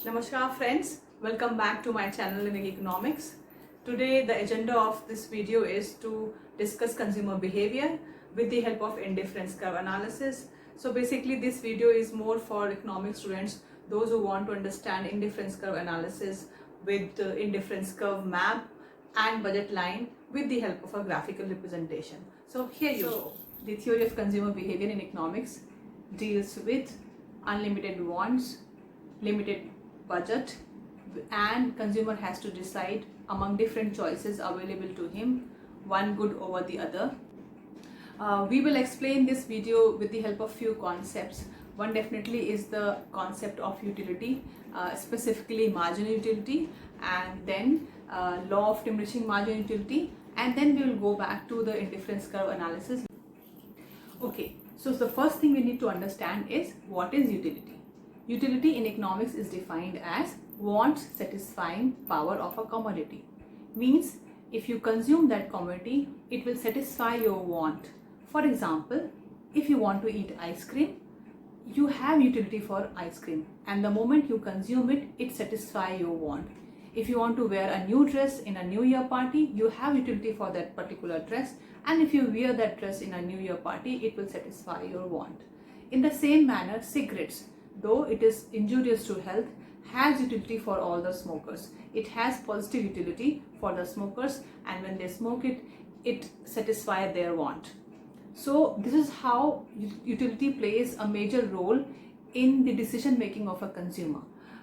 Namaskar friends, welcome back to my channel in Economics. Today the agenda of this video is to discuss consumer behavior with the help of indifference curve analysis. So basically this video is more for economics students, those who want to understand indifference curve analysis with the indifference curve map and budget line with the help of a graphical representation. So here you go. The theory of consumer behavior in economics deals with unlimited wants, limited budget, and consumer has to decide among different choices available to him, one good over the other. We will explain this video with the help of few concepts. One definitely is the concept of utility, specifically marginal utility, and then law of diminishing marginal utility, and then we will go back to the indifference curve analysis. Okay, so the first thing we need to understand is what is utility. Utility in economics is defined as wants satisfying power of a commodity. Means if you consume that commodity, it will satisfy your want. For example, if you want to eat ice cream, you have utility for ice cream, and the moment you consume it, it satisfies your want. If you want to wear a new dress in a New Year party, you have utility for that particular dress, and if you wear that dress in a New Year party, it will satisfy your want. In the same manner, cigarettes, though it is injurious to health, has utility for all the smokers. It has positive utility for the smokers, and when they smoke it, it satisfies their want. So this is how utility plays a major role in the decision making of a consumer.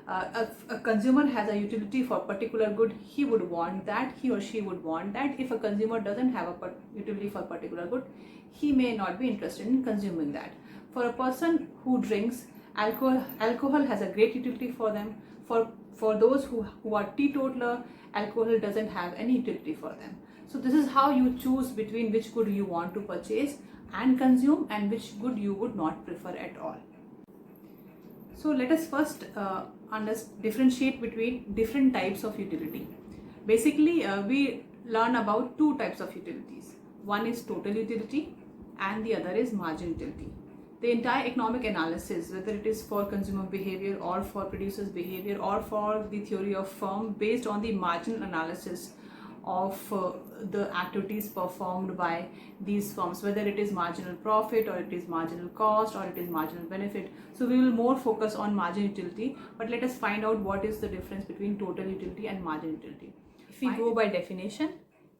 A consumer has a utility for particular good, he would want that, he or she would want that. If a consumer doesn't have a utility for particular good, he may not be interested in consuming that. For a person who drinks alcohol has a great utility for them. For those who are teetotaler, alcohol doesn't have any utility for them. So this is how you choose between which good you want to purchase and consume and which good you would not prefer at all. So let us first differentiate between different types of utility. Basically, we learn about two types of utilities. One is total utility and the other is marginal utility. The entire economic analysis, whether it is for consumer behavior or for producers behavior or for the theory of firm, based on the marginal analysis of the activities performed by these firms, whether it is marginal profit or it is marginal cost or it is marginal benefit. So we will more focus on marginal utility, but let us find out what is the difference between total utility and marginal utility. If we go by definition,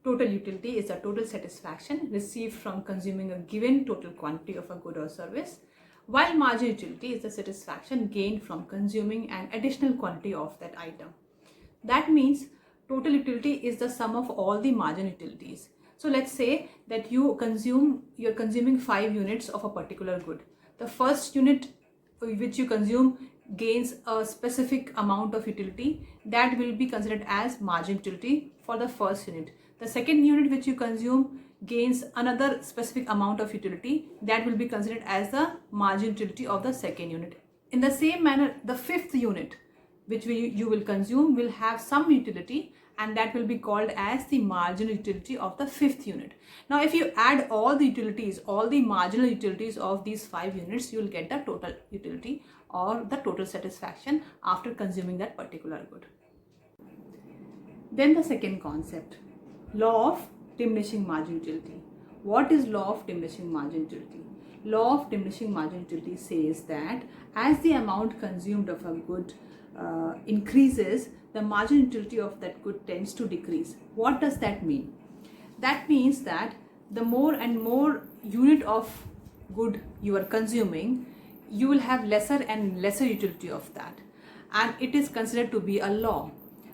total utility is the total satisfaction received from consuming a given total quantity of a good or service, while marginal utility is the satisfaction gained from consuming an additional quantity of that item. That means total utility is the sum of all the marginal utilities. So let's say that you're consuming 5 units of a particular good. The first unit which you consume gains a specific amount of utility, that will be considered as marginal utility for the first unit. The second unit which you consume gains another specific amount of utility, that will be considered as the marginal utility of the second unit. In the same manner, the fifth unit which you will consume will have some utility, and that will be called as the marginal utility of the fifth unit. Now if you add all the utilities, all the marginal utilities of these 5 units, you will get the total utility or the total satisfaction after consuming that particular good. Then the second concept, law of diminishing marginal utility. What is law of diminishing marginal utility? Law of diminishing marginal utility says that as the amount consumed of a good increases, the marginal utility of that good tends to decrease. What does that mean? That means that the more and more unit of good you are consuming, you will have lesser and lesser utility of that, and it is considered to be a law.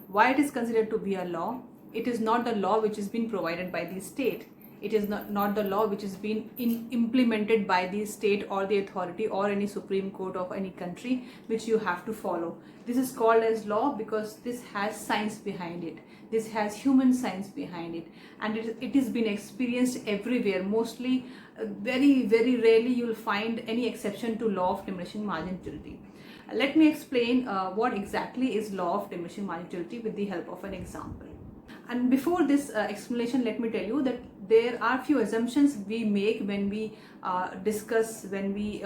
Why it is considered to be a law? It is not the law which is being provided by the state. It is not the law which is being implemented by the state or the authority or any Supreme Court of any country which you have to follow. This is called as law because this has science behind it. This has human science behind it, and it is being experienced everywhere. Mostly, very rarely you will find any exception to law of diminishing marginal utility. Let me explain what exactly is law of diminishing marginal utility with the help of an example. And before this explanation, let me tell you that there are few assumptions we make when we discuss, when we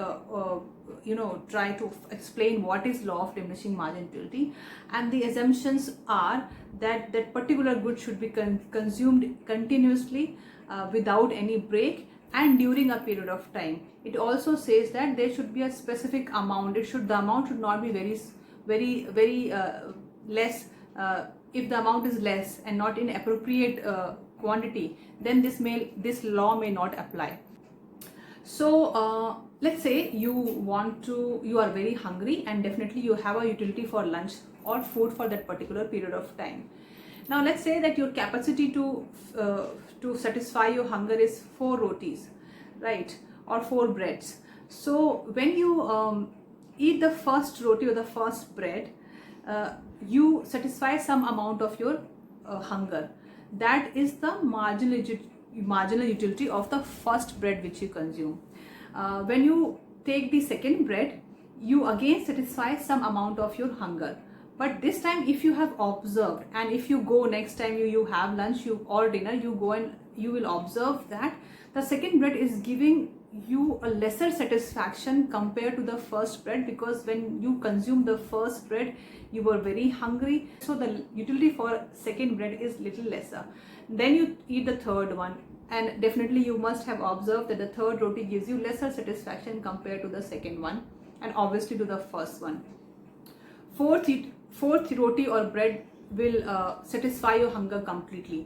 try to explain what is law of diminishing margin utility, and the assumptions are that that particular good should be consumed continuously without any break and during a period of time. It also says that there should be a specific amount. The amount should not be very less. If the amount is less and not in appropriate quantity, then this law may not apply. So let's say you are very hungry, and definitely you have a utility for lunch or food for that particular period of time. Now let's say that your capacity to satisfy your hunger is 4 rotis, right, or 4 breads. So when you eat the first roti or the first bread, you satisfy some amount of your hunger. That is the marginal utility of the first bread which you consume. When you take the second bread, you again satisfy some amount of your hunger. But this time, if you have observed, and if you go next time you have lunch or dinner, you go and you will observe that the second bread is giving you a lesser satisfaction compared to the first bread, because when you consume the first bread you were very hungry, so the utility for second bread is little lesser. Then you eat the third one, and definitely you must have observed that the third roti gives you lesser satisfaction compared to the second one, and obviously to the first one. Fourth roti or bread will satisfy your hunger completely,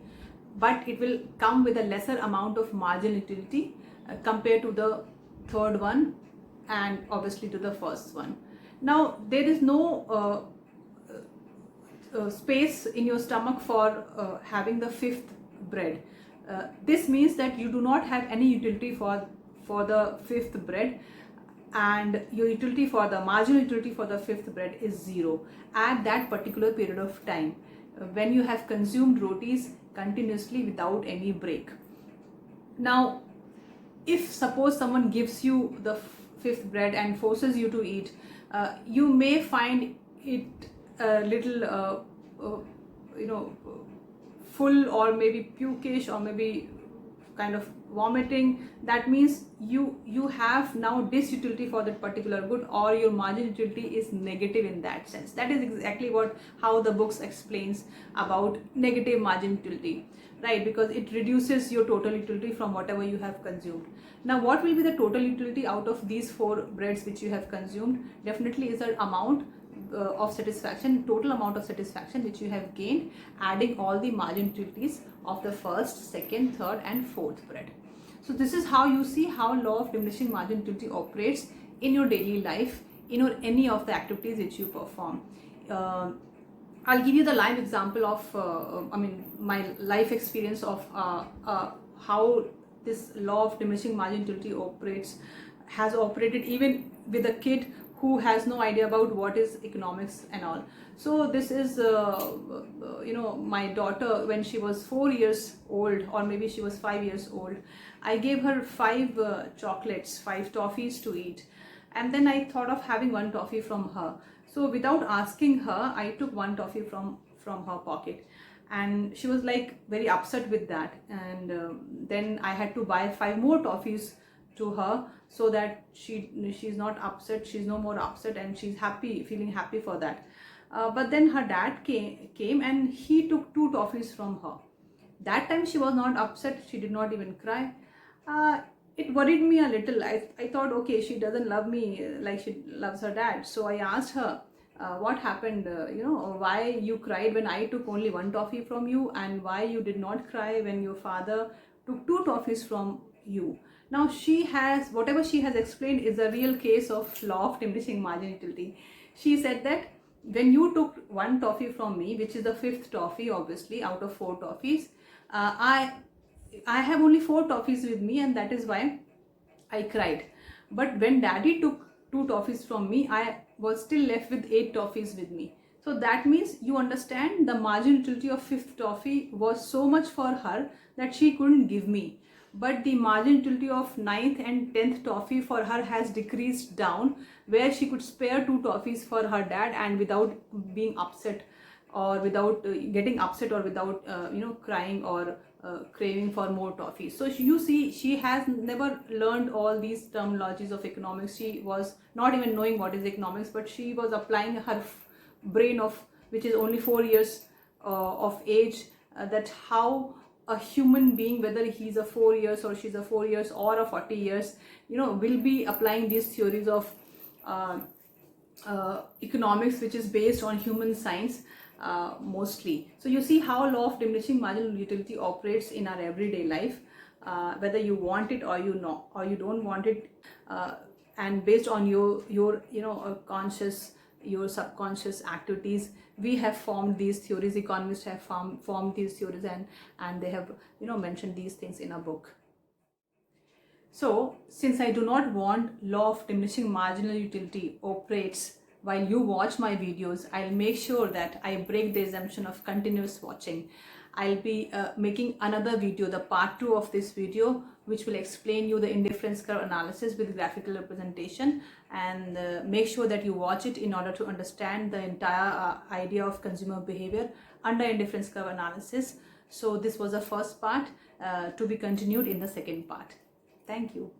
but it will come with a lesser amount of marginal utility compared to the third one and obviously to the first one. Now there is no space in your stomach for having the fifth bread. This means that you do not have any utility for the fifth bread, and your utility for the marginal utility for the fifth bread is 0 at that particular period of time when you have consumed rotis continuously without any break. Now if suppose someone gives you the fifth bread and forces you to eat, you may find it a little full, or maybe pukish, or maybe kind of vomiting. That means you have now disutility for that particular good, or your marginal utility is negative in that sense. That is exactly how the books explains about negative margin utility, right? Because it reduces your total utility from whatever you have consumed. Now what will be the total utility out of these 4 breads which you have consumed? Definitely is the amount of satisfaction, total amount of satisfaction which you have gained, adding all the margin utilities of the first, second, third and fourth bread. So this is how you see how law of diminishing margin utility operates in your daily life, in any of the activities which you perform. I'll give you the live example of my life experience of how this law of diminishing margin utility has operated even with a kid who has no idea about what is economics and all. So this is my daughter, when she was 4 years old, or maybe she was 5 years old, I gave her 5 chocolates, 5 toffees to eat, and then I thought of having 1 toffee from her. So without asking her, I took 1 toffee from her pocket, and she was like very upset with that, and then I had to buy 5 more toffees to her so that she's not upset, she's no more upset, and she's happy, feeling happy for that. But then her dad came and he took 2 toffees from her. That time she was not upset, she did not even cry. It worried me a little. I thought, okay, she doesn't love me like she loves her dad. So I asked her, what happened, why you cried when I took only 1 toffee from you, and why you did not cry when your father took 2 toffees from you. Now whatever she has explained is a real case of law of diminishing margin utility. She said that when you took 1 toffee from me, which is the 5th toffee obviously out of 4 toffees, I have only 4 toffees with me, and that is why I cried. But when daddy took 2 toffees from me, I was still left with 8 toffees with me. So that means you understand the margin utility of 5th toffee was so much for her that she couldn't give me. But the margin utility of 9th and 10th toffee for her has decreased down, where she could spare 2 toffees for her dad and without being upset or without getting upset, or without crying, or craving for more toffee. So you see, she has never learned all these terminologies of economics. She was not even knowing what is economics, but she was applying her brain of, which is only 4 years of age, that how a human being, whether he's a 4 years or she's a 4 years or a 40 years, will be applying these theories of economics, which is based on human science mostly. So you see how law of diminishing marginal utility operates in our everyday life, whether you want it or you don't want it, and based on your conscious, your subconscious activities, we have formed these theories. Economists have formed these theories, and they have mentioned these things in a book. So since I do not want law of diminishing marginal utility operates while you watch my videos, I'll make sure that I break the assumption of continuous watching. I'll be making another video, the part 2 of this video, which will explain you the indifference curve analysis with graphical representation, and make sure that you watch it in order to understand the entire idea of consumer behavior under indifference curve analysis. So this was the first part, to be continued in the second part. Thank you.